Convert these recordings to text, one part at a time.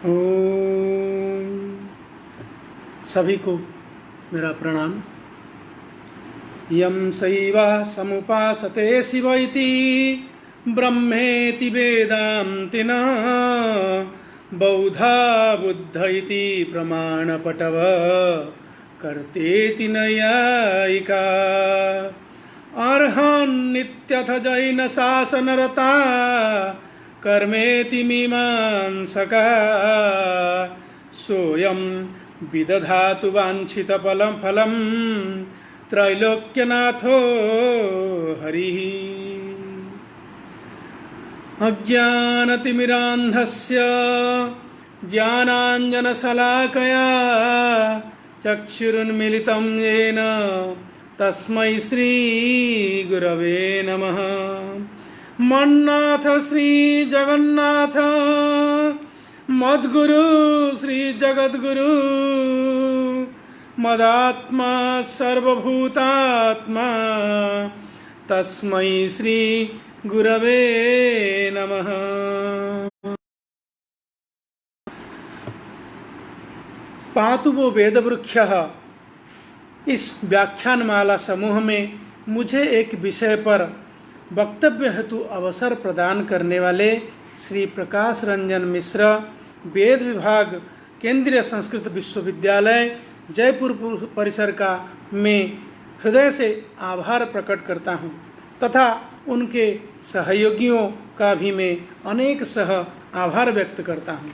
ओम। सभी को मेरा प्रणाम। यम शैवा समुपासते शिव इति ब्रह्मेति वेदान्ति न बौद्धा बुद्ध इति प्रमाणपटव कर्तेति नैयायिका अर्हन्नित्यथ जैन शासनरता कर्मेति मीमांसका सोऽयं विदधातु वाञ्छितफलं त्रैलोक्यनाथो हरिः। अज्ञानतिमिरान्धस्य ज्ञानाञ्जनशलाकया चक्षुरुन्मीलितं येन तस्मै श्रीगुरवे नमः। मन्नाथ श्री जगन्नाथ मद्गुरु श्री जगद्गुरु मदात्मा सर्वभूतात्मा तस्मै श्री गुरवे नमः। पातु वो वेदवृक्षः। इस व्याख्यानमाला समूह में मुझे एक विषय पर वक्तव्य हेतु अवसर प्रदान करने वाले श्री प्रकाश रंजन मिश्र, वेद विभाग, केंद्रीय संस्कृत विश्वविद्यालय जयपुर परिसर का मैं हृदय से आभार प्रकट करता हूँ तथा उनके सहयोगियों का भी मैं अनेक आभार व्यक्त करता हूँ।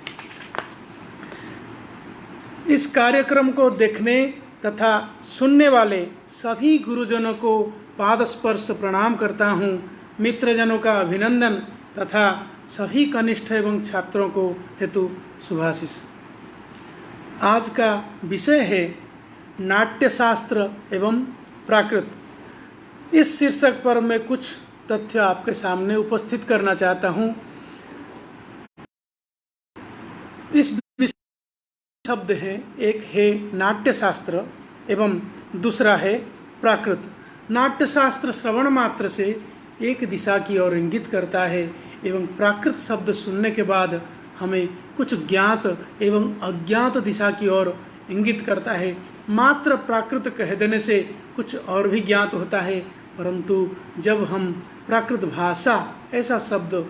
इस कार्यक्रम को देखने तथा सुनने वाले सभी गुरुजनों को पाद स्पर्श प्रणाम करता हूँ। मित्रजनों का अभिनंदन तथा सभी कनिष्ठ एवं छात्रों को हेतु शुभाशीष। आज का विषय है नाट्यशास्त्र एवं प्राकृत। इस शीर्षक पर मैं कुछ तथ्य आपके सामने उपस्थित करना चाहता हूँ। इस शब्द है, एक है नाट्यशास्त्र एवं दूसरा है प्राकृत। नाट्यशास्त्र श्रवण मात्र से एक दिशा की ओर इंगित करता है एवं प्राकृत शब्द सुनने के बाद हमें कुछ ज्ञात एवं अज्ञात दिशा की ओर इंगित करता है। मात्र प्राकृत कह देने से कुछ और भी ज्ञात होता है, परंतु जब हम प्राकृत भाषा ऐसा शब्द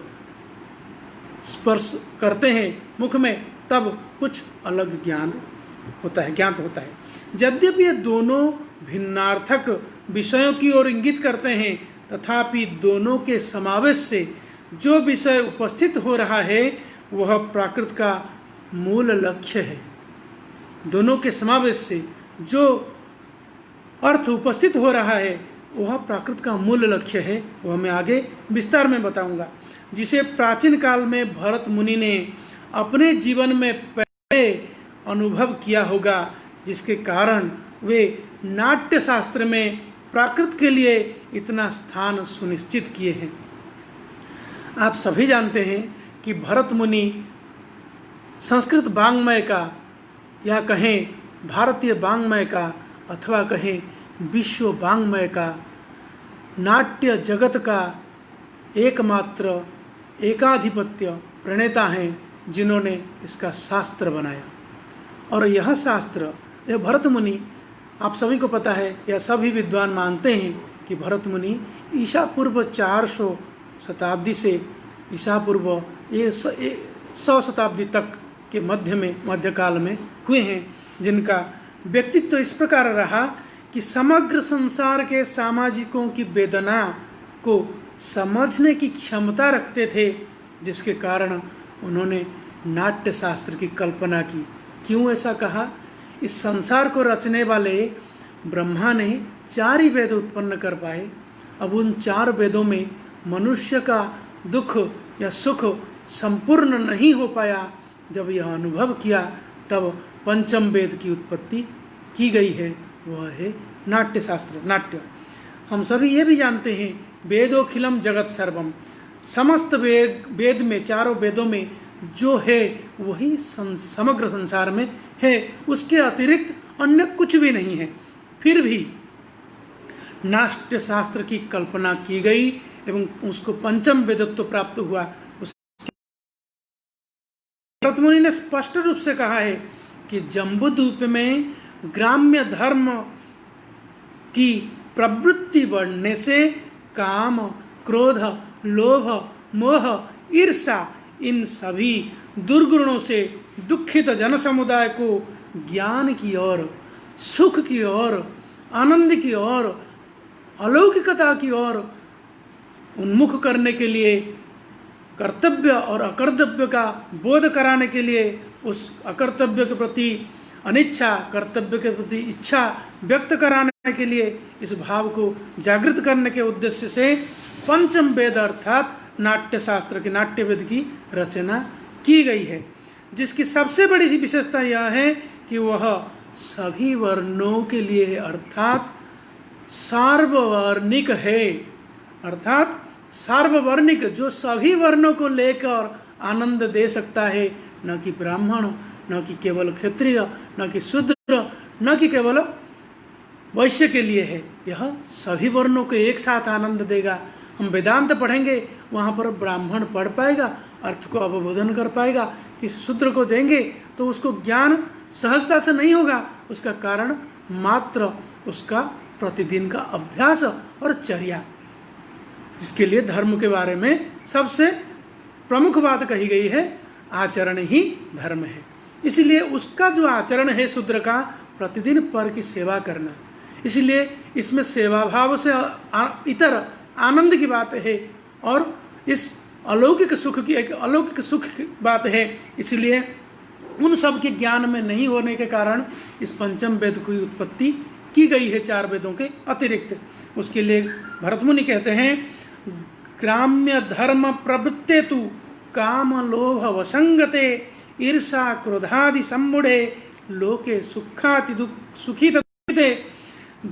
स्पर्श करते हैं मुख में, तब कुछ अलग ज्ञात होता है। यद्यपि ये दोनों भिन्नार्थक विषयों की ओर इंगित करते हैं, तथापि दोनों के समावेश से जो विषय उपस्थित हो रहा है वह प्राकृत का मूल लक्ष्य है। दोनों के समावेश से जो अर्थ उपस्थित हो रहा है वह प्राकृत का मूल लक्ष्य है। वह मैं आगे विस्तार में बताऊंगा, जिसे प्राचीन काल में भरत मुनि ने अपने जीवन में पहले अनुभव किया होगा, जिसके कारण वे नाट्य शास्त्र में प्राकृत के लिए इतना स्थान सुनिश्चित किए हैं। आप सभी जानते हैं कि भरत मुनि संस्कृत वाङ्मय का, या कहें भारतीय वाङ्मय का, अथवा कहें विश्व वाङ्मय का, नाट्य जगत का एकमात्र एकाधिपत्य प्रणेता हैं, जिन्होंने इसका शास्त्र बनाया। और यह शास्त्र, यह भरत मुनि, आप सभी को पता है, यह सभी विद्वान मानते हैं कि भरत मुनि ईसा पूर्व 400 शताब्दी से ईसा पूर्व 100 शताब्दी तक के मध्यकाल में हुए हैं, जिनका व्यक्तित्व इस प्रकार रहा कि समग्र संसार के सामाजिकों की वेदना को समझने की क्षमता रखते थे, जिसके कारण उन्होंने नाट्य शास्त्र की कल्पना की। क्यों ऐसा कहा? इस संसार को रचने वाले ब्रह्मा ने 4 ही वेद उत्पन्न कर पाए। अब उन 4 वेदों में मनुष्य का दुख या सुख संपूर्ण नहीं हो पाया। जब यह अनुभव किया, तब पंचम वेद की उत्पत्ति की गई है, वह है नाट्य शास्त्र, नाट्य। हम सभी ये भी जानते हैं, वेदोखिलम जगत सर्वम, समस्त वेद में, 4 वेदों में जो है वही समग्र संसार में है, उसके अतिरिक्त अन्य कुछ भी नहीं है। फिर भी नाट्य शास्त्र की कल्पना की गई एवं उसको पंचम वेदत्व प्राप्त हुआ। भरत मुनि ने स्पष्ट रूप से कहा है कि जम्बूद्वीप में ग्राम्य धर्म की प्रवृत्ति बढ़ने से काम, क्रोध, लोभ, मोह, ईर्षा इन सभी दुर्गुणों से दुखित जन समुदाय को ज्ञान की ओर, सुख की ओर, आनंद की ओर, अलौकिकता की ओर उन्मुख करने के लिए, कर्तव्य और अकर्तव्य का बोध कराने के लिए, उस अकर्तव्य के प्रति अनिच्छा, कर्तव्य के प्रति इच्छा व्यक्त कराने के लिए, इस भाव को जागृत करने के उद्देश्य से पंचम वेद अर्थात नाट्य शास्त्र के नाट्य वेद की रचना की गई है, जिसकी सबसे बड़ी विशेषता यह है कि वह सभी वर्णों के लिए है, अर्थात सार्ववर्णिक है। अर्थात सार्ववर्णिक, जो सभी वर्णों को लेकर आनंद दे सकता है, न कि ब्राह्मण, न कि केवल क्षत्रिय, न कि शूद्र, न कि केवल वैश्य के लिए है। यह सभी वर्णों को एक साथ आनंद देगा। हम वेदांत पढ़ेंगे, वहाँ पर ब्राह्मण पढ़ पाएगा, अर्थ को अवबोधन कर पाएगा। किसी शूद्र को देंगे तो उसको ज्ञान सहजता से नहीं होगा। उसका कारण मात्र उसका प्रतिदिन का अभ्यास और चर्या, जिसके लिए धर्म के बारे में सबसे प्रमुख बात कही गई है, आचरण ही धर्म है। इसलिए उसका जो आचरण है शूद्र का, प्रतिदिन पर की सेवा करना, इसलिए इसमें सेवा भाव से इतर आनंद की बात है और इस अलौकिक सुख की एक अलौकिक सुख की बात है। इसलिए उन सब के ज्ञान में नहीं होने के कारण इस पंचम वेद की उत्पत्ति की गई है, चार वेदों के अतिरिक्त। उसके लिए भरत मुनि कहते हैं, ग्राम्य धर्म प्रवृत्ते तु काम लोभ वसंगते ईर्षा क्रोधादि सम्मूढ़े लोके सुखाति सुखी तथे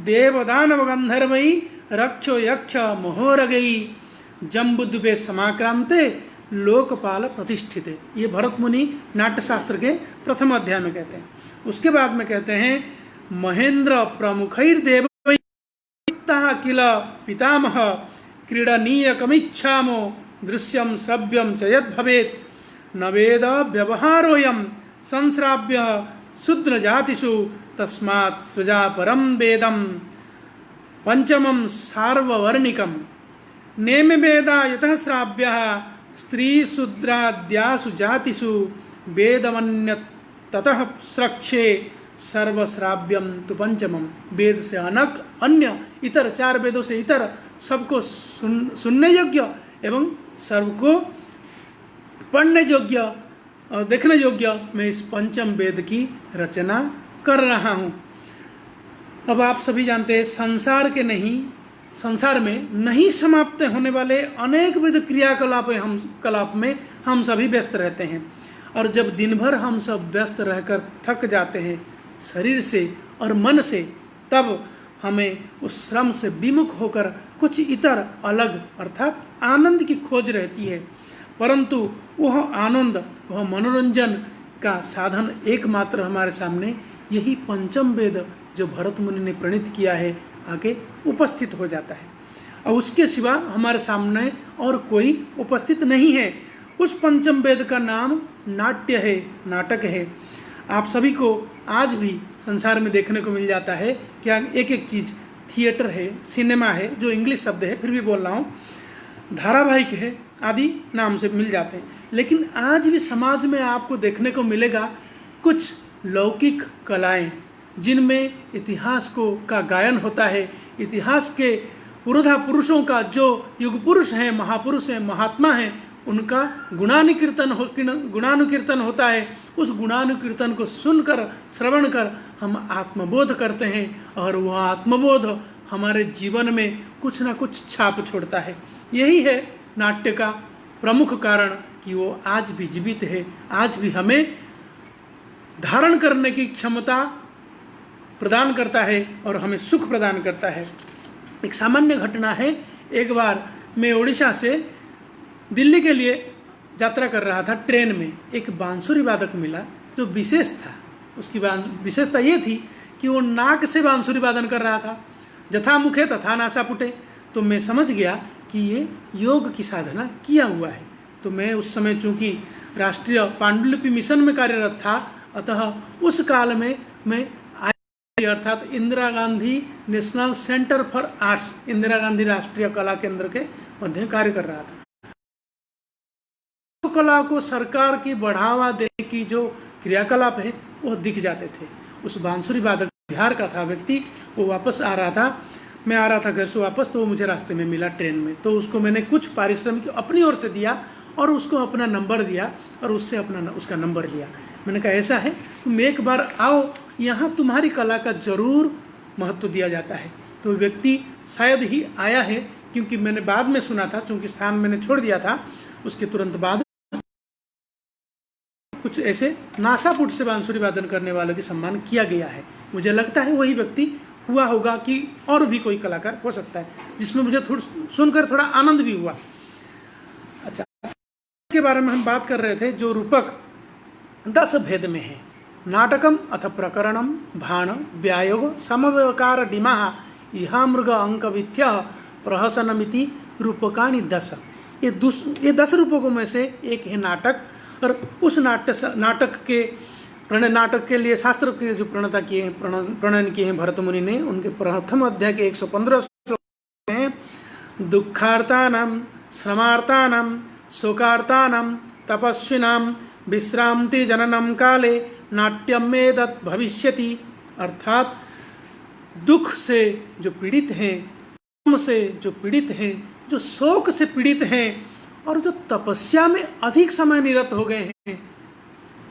देवदानव गंधर्वई रक्षो यक्ष मोहोरगई जम्बुद्वीपे समाक्रांते लोकपाल प्रतिष्ठित। ये भरत मुनि नाट्यशास्त्र के प्रथम अध्याय में कहते हैं। उसके बाद में कहते हैं, महेंद्र प्रमुखैर्देव किल पितामह क्रीडनीय कमिच्छामो दृश्यम श्रव्यम च यद् भवेत् न वेद व्यवहारोयम संश्राव्य शूद्र जातिषु तस्मात् सृजा परम वेदम पंचमम सार्ववर्णिकम नेम वेदा यतः श्राव्य स्त्री शूद्राद्यासु जातिषु वेदमन्यत् ततः स्रक्षे सर्वश्राव्यम तु पंचमम। वेद से अनक अन्य इतर चार वेदों से इतर सबको सुनने योग्य एवं सबको पढ़ने योग्य और देखने योग्य मैं इस पंचम वेद की रचना कर रहा हूँ। अब आप सभी जानते हैं, संसार में नहीं समाप्त होने वाले अनेक विध क्रियाकलाप में हम सभी व्यस्त रहते हैं। और जब दिन भर हम सब व्यस्त रहकर थक जाते हैं शरीर से और मन से, तब हमें उस श्रम से विमुख होकर कुछ इतर अलग अर्थात आनंद की खोज रहती है। परंतु वह आनंद, वह मनोरंजन का साधन एकमात्र हमारे सामने यही पंचम वेद जो भरत मुनि ने प्रणीत किया है आके उपस्थित हो जाता है। और उसके सिवा हमारे सामने और कोई उपस्थित नहीं है। उस पंचम वेद का नाम नाट्य है, नाटक है। आप सभी को आज भी संसार में देखने को मिल जाता है क्या एक एक चीज़, थिएटर है, सिनेमा है, जो इंग्लिश शब्द है फिर भी बोल रहा हूँ, धारावाहिक है आदि नाम से मिल जाते हैं। लेकिन आज भी समाज में आपको देखने को मिलेगा कुछ लौकिक कलाएं जिनमें इतिहास का गायन होता है। इतिहास के पुरोधा पुरुषों का जो युग पुरुष हैं, महापुरुष हैं, महात्मा हैं, उनका गुणानुकीर्तन होता है। उस गुणानुकीर्तन को सुनकर, श्रवण कर हम आत्मबोध करते हैं और वह आत्मबोध हमारे जीवन में कुछ ना कुछ छाप छोड़ता है। यही है नाट्य का प्रमुख कारण कि वो आज भी जीवित है, आज भी हमें धारण करने की क्षमता प्रदान करता है और हमें सुख प्रदान करता है। एक सामान्य घटना है, एक बार मैं उड़ीसा से दिल्ली के लिए यात्रा कर रहा था, ट्रेन में एक बांसुरी वादक मिला जो विशेष था। उसकी विशेषता ये थी कि वो नाक से बांसुरी वादन कर रहा था, जथा मुखे तथा नासा पुटे। तो मैं समझ गया कि ये योग की साधना किया हुआ है। तो मैं उस समय चूंकि राष्ट्रीय पांडुलिपि मिशन में कार्यरत था, अतः उस काल में मैं अर्थात Indira Gandhi national centre for arts, Indira Gandhi राष्ट्रीय कला केंद्र के मध्य कार्य कर रहा था। तो कला को सरकार की बढ़ावा देने की जो क्रियाकलाप है वो दिख जाते थे। उस बांसुरी वादक बिहार का था व्यक्ति, वो वापस आ रहा था, मैं आ रहा था घर से वापस, तो वो मुझे रास्ते में मिला ट्रेन में। तो उसको मैंने कुछ पारिश्रमिक अपनी ओर से दिया और उसको अपना नंबर दिया और उससे उसका नंबर लिया। मैंने कहा ऐसा है तुम एक बार आओ, यहाँ तुम्हारी कला का जरूर महत्व दिया जाता है। तो व्यक्ति शायद ही आया है, क्योंकि मैंने बाद में सुना था, चूंकि स्थान मैंने छोड़ दिया था, उसके तुरंत बाद कुछ ऐसे नासापुट से बांसुरी वादन करने वालों की सम्मान किया गया है। मुझे लगता है वही व्यक्ति हुआ होगा कि और भी कोई कलाकार हो सकता है, जिसमें मुझे सुनकर थोड़ा आनंद भी हुआ। अच्छा, के बारे में हम बात कर रहे थे, जो रूपक 10 भेद में है। नाटकम अथ प्रकरणम भाण व्यायोग समव्यकार डिमा इहा मृग अंक विथ्य प्रहसनमिति रूपकानि 10। ये 10 रूपकों में से एक है नाटक। और उस नाटक के लिए शास्त्र के जो प्रणयन किए हैं भरत मुनि ने, उनके प्रथम अध्याय के 115 श्लोक हैं। दुखार्तानाम श्रमार्तानाम शोकार्तानाम तपस्विनाम विश्रांति जननम काले नाट्यम मेदत् भविष्यति। अर्थात दुख से जो पीड़ित हैं, श्रम से जो पीड़ित हैं, जो शोक से पीड़ित हैं और जो तपस्या में अधिक समय निरत हो गए हैं।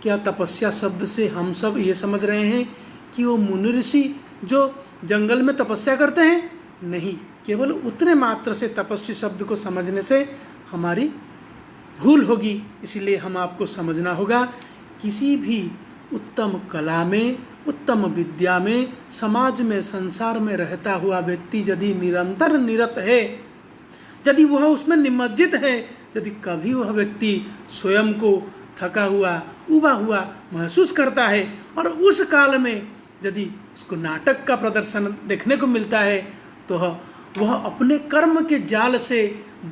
क्या तपस्या शब्द से हम सब ये समझ रहे हैं कि वो मुनि ऋषि जो जंगल में तपस्या करते हैं? नहीं, केवल उतने मात्र से तपस्वी शब्द को समझने से हमारी भूल होगी। इसलिए हम आपको समझना होगा, किसी भी उत्तम कला में, उत्तम विद्या में, समाज में, संसार में रहता हुआ व्यक्ति यदि निरंतर निरत है, यदि वह उसमें निमज्जित है, यदि कभी वह व्यक्ति स्वयं को थका हुआ, उबा हुआ महसूस करता है और उस काल में यदि उसको नाटक का प्रदर्शन देखने को मिलता है, तो वह अपने कर्म के जाल से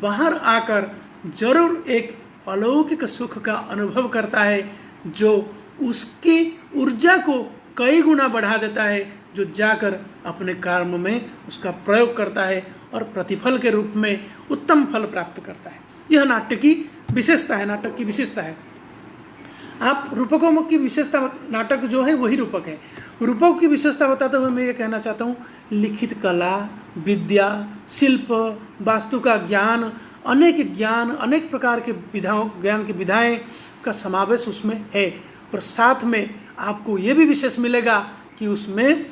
बाहर आकर जरूर एक अलौकिक सुख का अनुभव करता है, जो उसकी ऊर्जा को कई गुना बढ़ा देता है, जो जाकर अपने कर्म में उसका प्रयोग करता है और प्रतिफल के रूप में उत्तम फल प्राप्त करता है। यह नाट्य की विशेषता है, नाटक की विशेषता है। आप रूपकों की विशेषता, नाटक जो है वही रूपक है। रूपकों की विशेषता बताते हुए मैं ये कहना चाहता हूँ, लिखित कला, विद्या, शिल्प, वास्तु का ज्ञान, अनेक प्रकार के ज्ञान की विधाएं का समावेश उसमें है। और साथ में आपको ये भी विशेष मिलेगा कि उसमें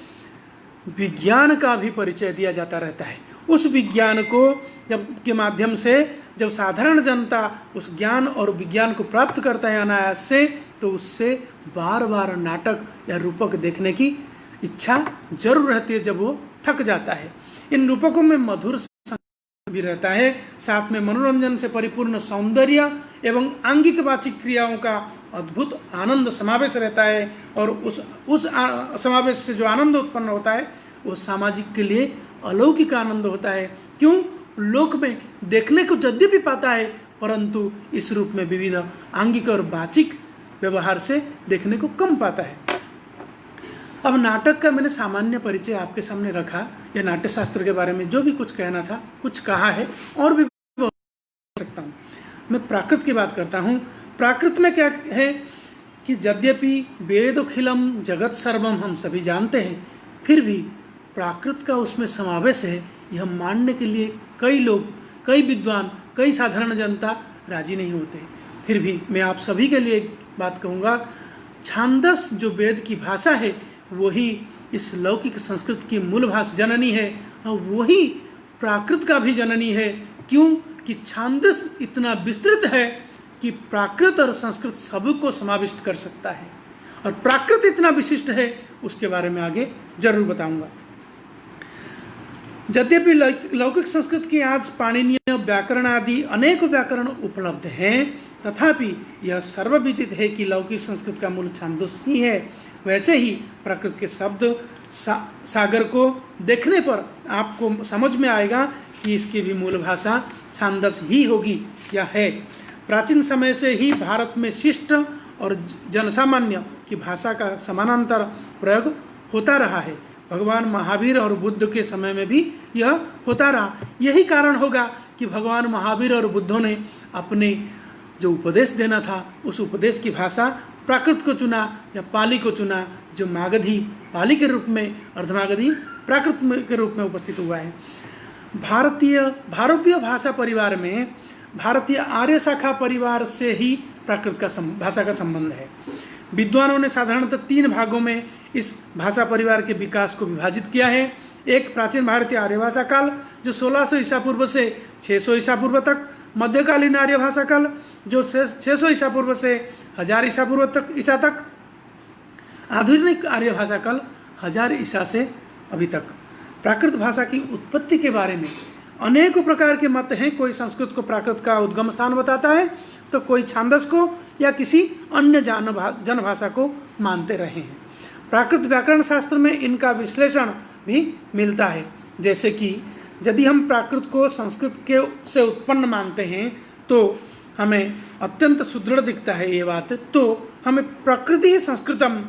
विज्ञान का भी परिचय दिया जाता रहता है। उस विज्ञान को के माध्यम से जब साधारण जनता उस ज्ञान और विज्ञान को प्राप्त करता है अनायास से, तो उससे बार बार नाटक या रूपक देखने की इच्छा जरूर रहती है जब वो थक जाता है। इन रूपकों में मधुर भी रहता है, साथ में मनोरंजन से परिपूर्ण सौंदर्य एवं आंगिक वाचिक क्रियाओं का अद्भुत आनंद समावेश रहता है। और उस समावेश से जो आनंद उत्पन्न होता है वो सामाजिक के लिए अलौकिक आनंद होता है। क्यों? लोक में देखने को यद्यपि पाता है, परंतु इस रूप में विविध आंगिक और वाचिक व्यवहार से देखने को कम पाता है। अब नाटक का मैंने सामान्य परिचय आपके सामने रखा, या नाट्य शास्त्र के बारे में जो भी कुछ कहना था कुछ कहा है, और भी सकता हूँ। मैं प्राकृत की बात करता हूँ। प्राकृत में क्या है कि यद्यपि वेदोखिलम जगत सर्वम हम सभी जानते हैं, फिर भी प्राकृत का उसमें समावेश है, यह मानने के लिए कई लोग, कई विद्वान, कई साधारण जनता राजी नहीं होते। फिर भी मैं आप सभी के लिए एक बात कहूँगा, छांदस जो वेद की भाषा है वही इस लौकिक संस्कृत की मूल भाषा जननी है, और वही प्राकृत का भी जननी है। क्यों? कि छांदस इतना विस्तृत है कि प्राकृत और संस्कृत सबको समाविष्ट कर सकता है, और प्राकृत इतना विशिष्ट है, उसके बारे में आगे जरूर बताऊंगा। यद्यपि लौकिक संस्कृत की आज पाणिनीय व्याकरण आदि अनेक व्याकरण उपलब्ध हैं, तथापि यह सर्वविदित है कि लौकिक संस्कृत का मूल छांदस ही है। वैसे ही प्रकृत के शब्द सागर को देखने पर आपको समझ में आएगा कि इसकी भी मूल भाषा छांदस ही होगी या है। प्राचीन समय से ही भारत में शिष्ट और जनसामान्य की भाषा का समानांतर प्रयोग होता रहा है। भगवान महावीर और बुद्ध के समय में भी यह होता रहा। यही कारण होगा कि भगवान महावीर और बुद्धों ने अपने जो उपदेश देना था उस उपदेश की भाषा प्राकृत को चुना या पाली को चुना, जो मागधी पाली के रूप में, अर्धमागधी प्राकृत के रूप में उपस्थित हुआ है। भारतीय भाषा परिवार में भारतीय आर्य शाखा परिवार से ही प्राकृत का भाषा का संबंध है। विद्वानों ने साधारणतः 3 भागों में इस भाषा परिवार के विकास को विभाजित किया है। एक प्राचीन भारतीय आर्य भाषा काल जो 1600 ईसा पूर्व से 600 ईसा पूर्व तक, मध्यकालीन आर्य भाषा काल जो 600 ईसा पूर्व से 1000 ईसा पूर्व तक, आधुनिक आर्य भाषा काल 1000 ईसा से अभी तक। प्राकृत भाषा की उत्पत्ति के बारे में अनेकों प्रकार के मत हैं। कोई संस्कृत को प्राकृत का उद्गम स्थान बताता है तो कोई छांदस को या किसी अन्य जनभाषा को मानते रहे हैं। प्राकृत व्याकरण शास्त्र में इनका विश्लेषण भी मिलता है। जैसे कि यदि हम प्राकृत को संस्कृत से उत्पन्न मानते हैं तो हमें अत्यंत सुदृढ़ दिखता है ये बात। तो हमें प्रकृति संस्कृतम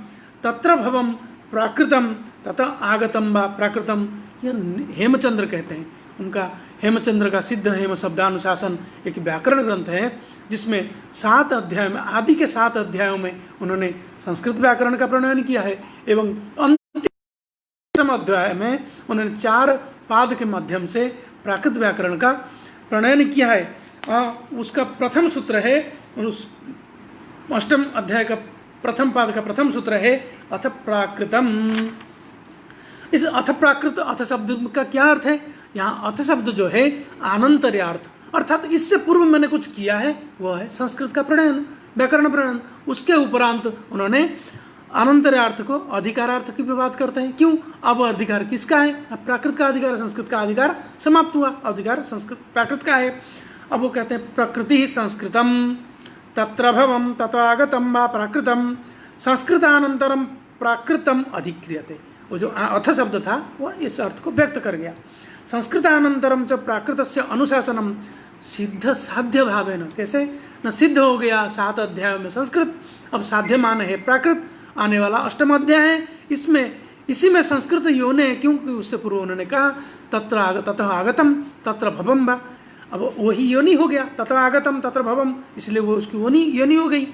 तत्र भवम प्राकृतम तथा आगतम व प्राकृतम, यह हेमचंद्र कहते हैं। उनका हेमचंद्र का सिद्ध हेम शब्दानुशासन एक व्याकरण ग्रंथ है जिसमें 7 अध्याय में, आदि के 7 अध्यायों में उन्होंने संस्कृत व्याकरण का प्रणयन किया है एवं अंतिम अध्याय में उन्होंने 4 पाद के माध्यम से प्राकृत व्याकरण का प्रणयन किया है। उसका प्रथम सूत्र है, उस 8वें अध्याय का प्रथम पाद का प्रथम सूत्र है अथ प्राकृतम। इस अथ प्राकृत अथ शब्द का क्या अर्थ है? यहाँ अथ शब्द जो है आनंतर्यार्थ, अर्थात इससे पूर्व मैंने कुछ किया है वह है संस्कृत का प्रणयन, व्याकरण प्रणयन। उसके उपरांत उन्होंने अनंतर्यार्थ को अधिकारार्थ की भी बात करते हैं। क्यों? अब अधिकार किसका है? अब प्राकृत का अधिकार, संस्कृत का अधिकार समाप्त हुआ, अधिकार संस्कृत प्राकृत का है। अब वो कहते हैं प्रकृति संस्कृतम तत्र भवम तथागतम व प्राकृतम संस्कृतानंतरम प्राकृतम अधिक्रियते। वो जो अथ शब्द था वह इस अर्थ को व्यक्त कर गया। संस्कृतानंतरम च प्राकृतस्य अनुशासनम सिद्ध साध्य भावेन। कैसे? न सिद्ध हो गया 7 अध्यायों में संस्कृत, अब साध्यमान है प्राकृत। आने वाला 8वां अध्याय है, इसी में संस्कृत योनि है, क्योंकि उससे पूर्व उन्होंने कहा तत्र आगतम तत्र भवम वा। अब वही योनि हो गया, तत्र आगतम तत्र भवम, इसलिए वो उसकी योनि हो गई।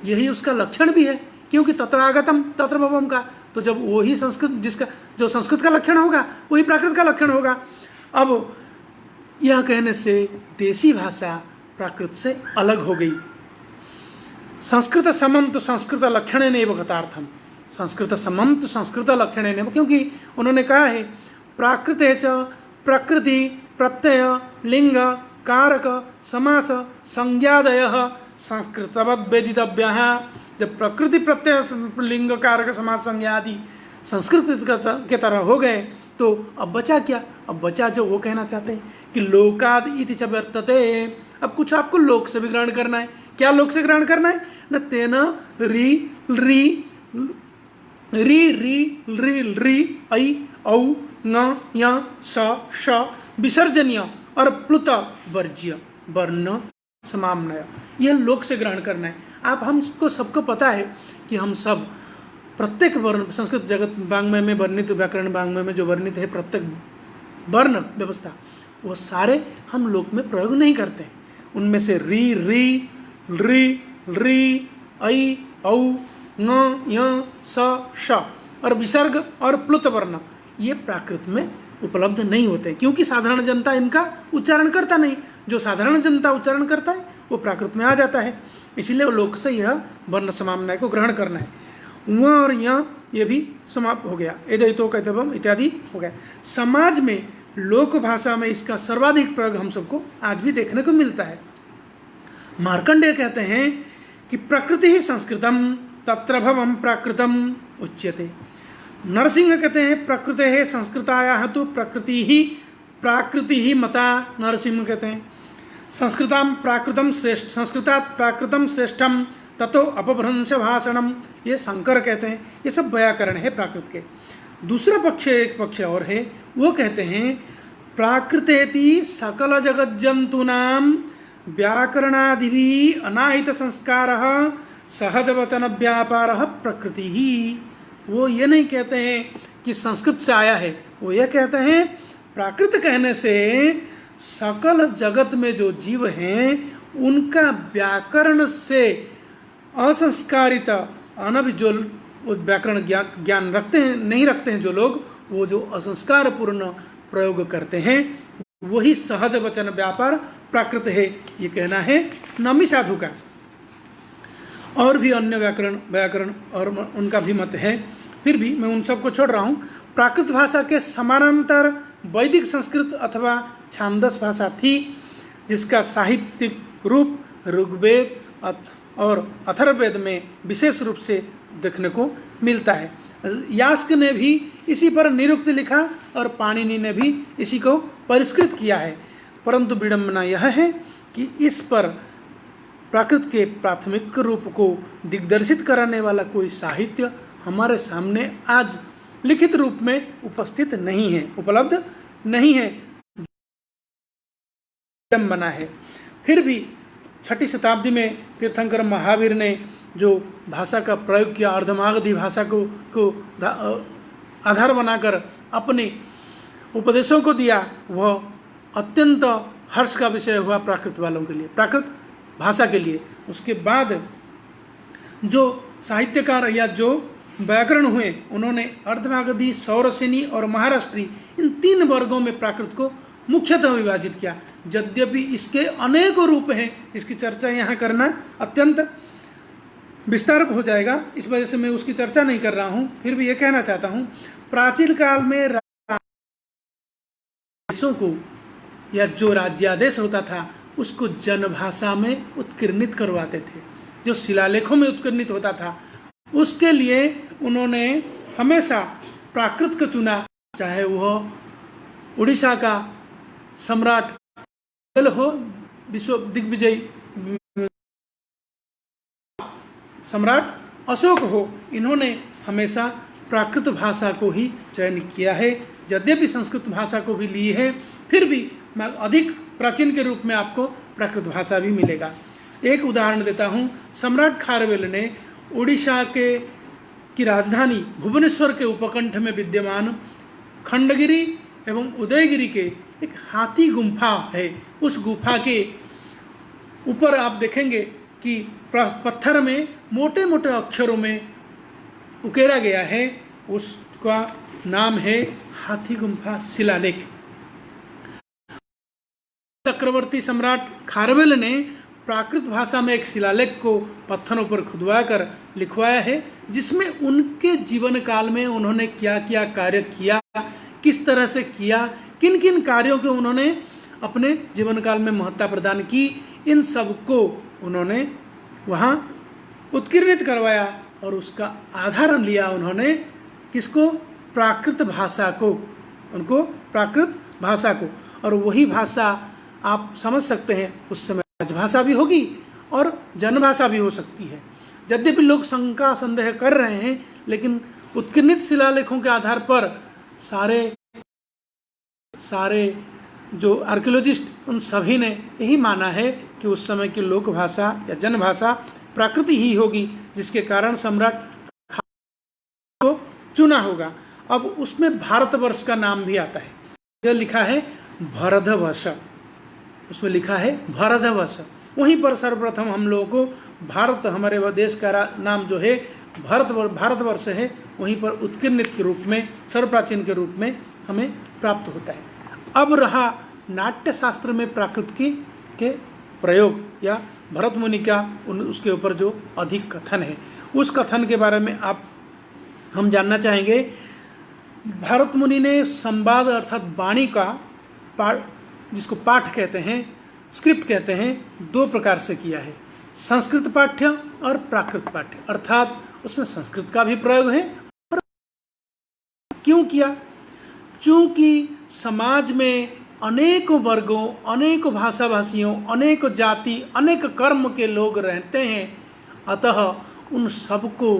यही उसका लक्षण भी है, क्योंकि तत्र आगतम तत्र भवम का, तो जब वही संस्कृत जिसका जो संस्कृत का लक्षण होगा वही प्राकृत का लक्षण होगा। अब यह कहने से देसी भाषा प्राकृत से अलग हो गई। संस्कृत समम तो संस्कृत लक्षणेनैव गतार्थम, संस्कृत समम तो संस्कृत लक्षणेनैव, क्योंकि उन्होंने कहा है प्राकृते च प्रकृति प्रत्यय लिंग कारक समास संज्ञादयः संस्कृतवद् वेदितव्यः। जब प्रकृति प्रत्यय लिंग कारक समास संज्ञा आदि संस्कृत के तरह हो गए तो अब बचा क्या? अब बचा जो वो कहना चाहते हैं कि लोकाद इति च वर्तते। अब कुछ आपको लोक से भी ग्रहण करना है। क्या लोक से ग्रहण करना है? न तेन री री री री री री ऐ औ न य स श विसर्जनीय और प्लुत वर्ज्य वर्ण समाम्नय, यह लोक से ग्रहण करना है। आप हमको सबको पता है कि हम सब प्रत्येक वर्ण संस्कृत जगत वाङ्मय में वर्णित, व्याकरण वाङ्मय में जो वर्णित है प्रत्येक वर्ण व्यवस्था, वो सारे हम लोक में प्रयोग नहीं करते हैं। उनमें से री री री री ऐ औ न य स श और विसर्ग और प्लुत वर्ण ये प्राकृत में उपलब्ध नहीं होते, क्योंकि साधारण जनता इनका उच्चारण करता नहीं। जो साधारण जनता उच्चारण करता है वो प्राकृत में आ जाता है, इसलिए लोक से यह वर्ण समाम्नय को ग्रहण करना है। वह और यह ये भी समाप्त हो गया, एदयितो कैतवम इत्यादि हो गया। समाज में लोक भाषा में इसका सर्वाधिक प्रयोग हम सबको आज भी देखने को मिलता है। मार्कंडेय कहते हैं कि प्रकृति ही संस्कृतम तत्र भवम प्राकृतम उच्यते। नरसिंह कहते हैं प्रकृते है संस्कृताया तो प्राकृति ही मता। नरसिंह कहते हैं संस्कृताम प्राकृतम श्रेष्ठ, संस्कृतात् प्राकृतम श्रेष्ठम ततो अपभ्रंश भाषणम, ये शंकर कहते हैं। ये सब व्याकरण है प्राकृत के। दूसरा पक्ष, एक पक्ष और है, वो कहते हैं प्राकृतेति सकल जगत जंतूनाम व्याकरणादिभिः अनाहित संस्कारः सहज वचन व्यापार प्रकृति ही। वो ये नहीं कहते हैं कि संस्कृत से आया है, वो ये कहते हैं प्राकृत कहने से सकल जगत में जो जीव हैं उनका व्याकरण से असंस्कारित अनभि जो व्याकरण ज्ञान रखते हैं नहीं रखते हैं जो लोग, वो जो असंस्कार पूर्ण प्रयोग करते हैं वही सहज वचन व्यापार प्राकृत है, ये कहना है नमी साधु का। और भी अन्य व्याकरण और उनका भी मत है, फिर भी मैं उन सबको छोड़ रहा हूँ। प्राकृत भाषा के समानांतर वैदिक संस्कृत अथवा छांदस भाषा थी, जिसका साहित्यिक रूप ऋग्वेद और अथर्ववेद में विशेष रूप से देखने को मिलता है। यास्क ने भी इसी पर निरुक्त लिखा और पाणिनि ने भी इसी को परिष्कृत किया है, परंतु विडंबना यह है कि इस पर प्राकृत के प्राथमिक रूप को दिग्दर्शित कराने वाला कोई साहित्य हमारे सामने आज लिखित रूप में उपस्थित नहीं है, उपलब्ध नहीं है, बना है। फिर भी 6ठी शताब्दी में तीर्थंकर महावीर ने जो भाषा का प्रयोग किया, अर्धमागधी भाषा को आधार बनाकर अपने उपदेशों को दिया, वह अत्यंत हर्ष का विषय हुआ प्राकृत वालों के लिए, प्राकृत भाषा के लिए। उसके बाद जो साहित्यकार या जो व्याकरण हुए, उन्होंने अर्धमागधी, सौरसेनी और महाराष्ट्री इन 3 वर्गों में प्राकृत को मुख्यतः विभाजित किया। यद्यपि इसके अनेकों रूप हैं जिसकी चर्चा यहाँ करना अत्यंत विस्तार हो जाएगा, इस वजह से मैं उसकी चर्चा नहीं कर रहा हूँ। फिर भी ये कहना चाहता हूँ, प्राचीन काल में देशों को या जो राज्यादेश होता था उसको जनभाषा में उत्कीर्णित करवाते थे, जो शिलालेखों में उत्कीर्णित होता था। उसके लिए उन्होंने हमेशा प्राकृत को चुना, चाहे वह उड़ीसा का सम्राट हो, विश्व दिग्विजय सम्राट अशोक हो, इन्होंने हमेशा प्राकृत भाषा को ही चयन किया है। यद्यपि संस्कृत भाषा को भी ली है, फिर भी मैं अधिक प्राचीन के रूप में आपको प्राकृत भाषा भी मिलेगा। एक उदाहरण देता हूँ, सम्राट खारवेल ने उड़ीसा की राजधानी भुवनेश्वर के उपकंठ में विद्यमान खंडगिरी एवं उदयगिरी के एक हाथी गुम्फा है, उस गुफा के ऊपर आप देखेंगे कि पत्थर में मोटे मोटे अक्षरों में उकेरा गया है, उसका नाम है हाथी गुम्फा शिलालेख। चक्रवर्ती सम्राट खारवेल ने प्राकृत भाषा में एक शिलालेख को पत्थरों पर खुदवा कर लिखवाया है, जिसमें उनके जीवन काल में उन्होंने क्या क्या कार्य किया, किस तरह से किया, किन किन कार्यों को उन्होंने अपने जीवन काल में महत्ता प्रदान की, इन सब को उन्होंने वहाँ उत्कीर्णित करवाया और उसका आधार लिया उन्होंने किसको, प्राकृत भाषा को, उनको प्राकृत भाषा को। और वही भाषा आप समझ सकते हैं उस समय राजभाषा भी होगी और जनभाषा भी हो सकती है। यद्यपि लोग शंका संदेह कर रहे हैं, लेकिन उत्कीर्णित शिलालेखों के आधार पर सारे जो आर्कियोलॉजिस्ट उन सभी ने यही माना है कि उस समय की लोक भाषा या जनभाषा प्राकृति ही होगी, जिसके कारण सम्राट को चुना होगा। अब उसमें भारतवर्ष का नाम भी आता है, जो लिखा है भरतवर्ष, उसमें लिखा है भरतवर्ष। वहीं पर सर्वप्रथम हम लोगों को भारत, हमारे देश का नाम जो है भारतवर्ष है, वहीं पर उत्कीर्णित के रूप में, सर्वप्राचीन के रूप में हमें प्राप्त होता है। अब रहा नाट्य शास्त्र में प्राकृत के प्रयोग या भरत मुनि का उसके ऊपर जो अधिक कथन है, उस कथन के बारे में हम जानना चाहेंगे। भरत मुनि ने संवाद अर्थात वाणी का जिसको पाठ कहते हैं, स्क्रिप्ट कहते हैं, 2 प्रकार से किया है, संस्कृत पाठ्य और प्राकृत पाठ्य। अर्थात उसमें संस्कृत का भी प्रयोग है। और क्यों किया? चूंकि समाज में अनेकों वर्गों, अनेकों भाषाभाषियों, अनेकों जाति, अनेक कर्म के लोग रहते हैं, अतः उन सबको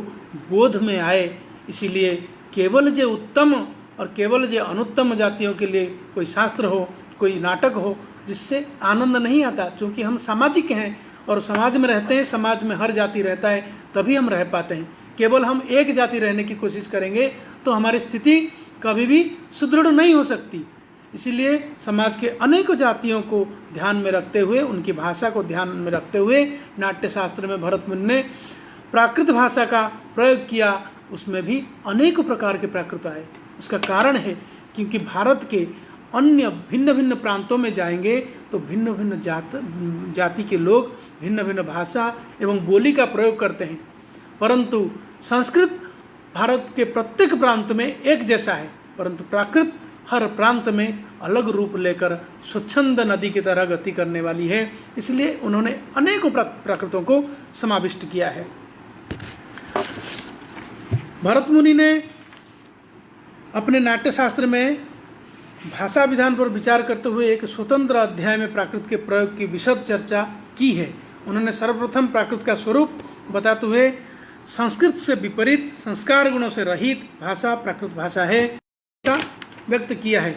बोध में आए। इसीलिए केवल जो उत्तम और केवल जो अनुत्तम जातियों के लिए कोई शास्त्र हो, कोई नाटक हो, जिससे आनंद नहीं आता, क्योंकि हम सामाजिक हैं और समाज में रहते हैं, समाज में हर जाति रहता है, तभी हम रह पाते हैं। केवल हम एक जाति रहने की कोशिश करेंगे तो हमारी स्थिति कभी भी सुदृढ़ नहीं हो सकती। इसीलिए समाज के अनेकों जातियों को ध्यान में रखते हुए, उनकी भाषा को ध्यान में रखते हुए नाट्यशास्त्र में भरत मुनि ने प्राकृत भाषा का प्रयोग किया। उसमें भी अनेकों प्रकार के प्राकृत आए। उसका कारण है क्योंकि भारत के अन्य भिन्न भिन्न प्रांतों में जाएंगे तो भिन्न भिन्न जाति के लोग भिन्न भिन्न भाषा एवं बोली का प्रयोग करते हैं, परंतु संस्कृत भारत के प्रत्येक प्रांत में एक जैसा है, परंतु प्राकृत हर प्रांत में अलग रूप लेकर स्वच्छंद नदी की तरह गति करने वाली है। इसलिए उन्होंने अनेकों प्राकृतों को समाविष्ट किया है। भरत मुनि ने अपने नाट्यशास्त्र में भाषा विधान पर विचार करते हुए एक स्वतंत्र अध्याय में प्राकृत के प्रयोग की विशद चर्चा की है। उन्होंने सर्वप्रथम प्राकृत का स्वरूप बताते हुए संस्कृत से विपरीत संस्कार गुणों से रहित भाषा प्राकृत भाषा है का व्यक्त किया है।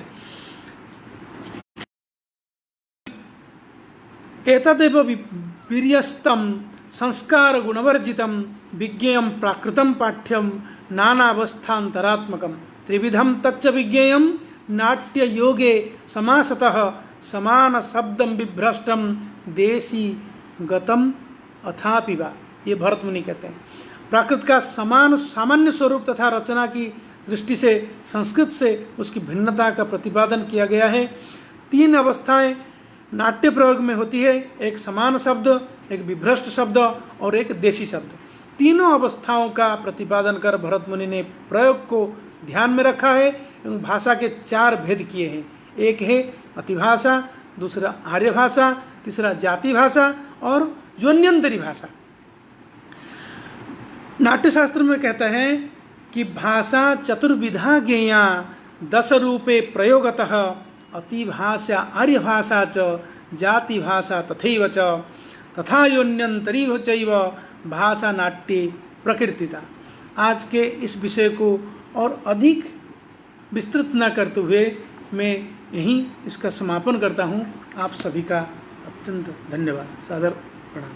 एतदेव वीर्यस्तम संस्कार गुणवर्जितम विज्ञेयम प्राकृतम पाठ्यम नानावस्थान्तरात्मकम त्रिविधम तच्च विज्ञेयम नाट्य योगे समासतः समान शब्दम विभ्रष्टम देशी गतम अथापि वा। ये भरत मुनि कहते हैं प्राकृत का सामान्य स्वरूप तथा रचना की दृष्टि से संस्कृत से उसकी भिन्नता का प्रतिपादन किया गया है। 3 अवस्थाएं नाट्य प्रयोग में होती है, एक समान शब्द, एक विभ्रष्ट शब्द और एक देशी शब्द। तीनों अवस्थाओं का प्रतिपादन कर भरत मुनि ने प्रयोग को ध्यान में रखा है एवं भाषा के 4 भेद किए हैं। एक है अतिभाषा, दूसरा आर्य भाषा, तीसरा जाति भाषा और ज्वन्यंतरी भाषा। नाट्यशास्त्र में कहता है कि भाषा चतुर्विधा ज्ञेया 10 रूपे प्रयोगतः अतिभाषा आर्य भाषा च जाति भाषा तथैव च तथा योन्यंतरी चैव भाषा नाट्ये प्रकृतिता। आज के इस विषय को और अधिक विस्तृत न करते हुए मैं यहीं इसका समापन करता हूँ। आप सभी का अत्यंत धन्यवाद, सादर प्रणाम।